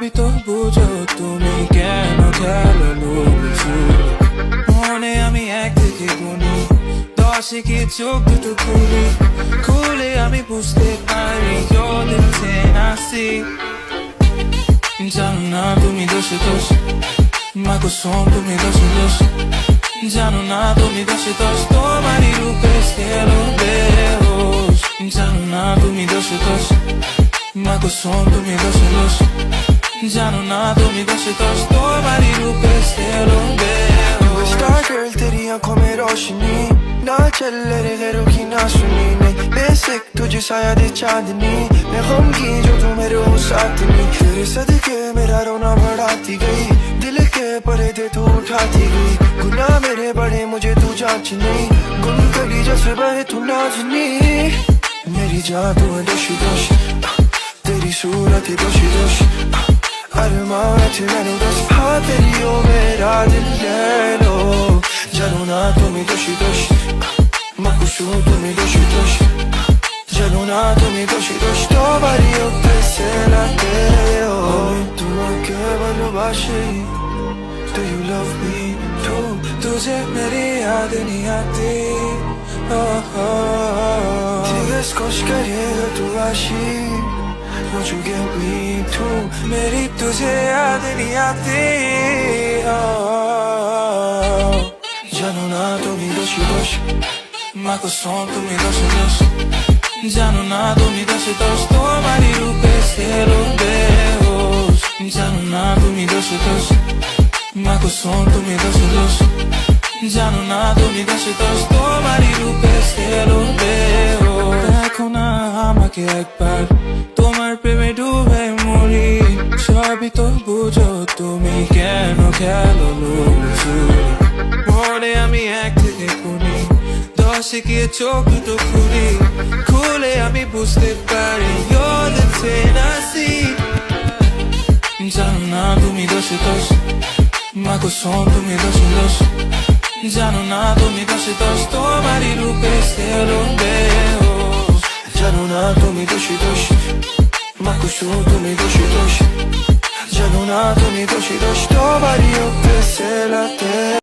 সবই তো বুঝো তুমি কেন খেলো লুকোচুরি মনে আমি এক থেকে গুনি 10 কি চোখ দুটো খুলে আমি বুঝতে পারি You're the 10 I see জানো না তুমি দোষে দোষ মা কুসুম তুমি দোষে দোষ জানো না তুমি দোষে দোষ তোমারই রূপে খেলো বেহোশ জানো না তুমি দোষে দোষ মা কুসুম তুমি দোষে দোষ জানো না তুমি দোষে দোষ তোমারই রূপে খেলো বেহোশ Star girl तेरी आंखों में रोशनी ना चल रे गैरों की ना सुनी नहीं बेसिक तुझे साया दे चांदनी मैं गम की जो तू मेरे हो साथ नहीं तेरे सदके मेरा रोना बढ़ाती गई दिल के पर्दे तू उठाती गई गुनाह मेरे बड़े मुझे तू जांच नहीं गुम करी जैसे बहे तू नाजनी मेरी जान तू है दोषी दोष तेरी सूरत है दोषी दोष अरमान थे मैंने दोष हाँ तेरी ओ मेरा दिल ले लो जानो ना तुम्हें दोषी दोष मकुशू तुम्हें दोषी दोष जानो ना तुम्हें दोषी दोष तो बारी होते से लाते हो तुम के भालोबाशे Do you love me too तुझे मेरी याद नहीं आती Tigres koş करेगा तू आशिक Won't you get me too मेरी तुझे याद नहीं आती जानो ना तुम्हें दोषी दोष माँ को सौंप तुम्हें दोष दोष जानो ना तुम्हें दोष दोष तुम्हारी रूपे से लो बेहोश जानो ना तुम्हें दोष दोष माँ को सौंप तुम्हें दोष दोष জানো না তুমি দোষে দোষ তোমারই রূপে খেলো বেহোশ দেখো না আমাকে একবার তোমার প্রেমে ডুবে মরি সবই তো বুঝো তুমি কেন খেলো লুকোচুরি মনে আমি এক থেকে গুনি 10 কি চোখ দুটো খুলে আমি বুঝতে পারি You're the 10 I see জানো না তুমি দোষে দোষ মা কুসুম তুমি দোষে দোষ জানো না তুমি দোষে দোষ তোমারই রূপে খেলো বেহোশ জানো না তুমি দোষী দোষ মকুশু তুমি দোষী দোষ জানো না তুমি দোষী দোষ তোমারই হোক সে লাতে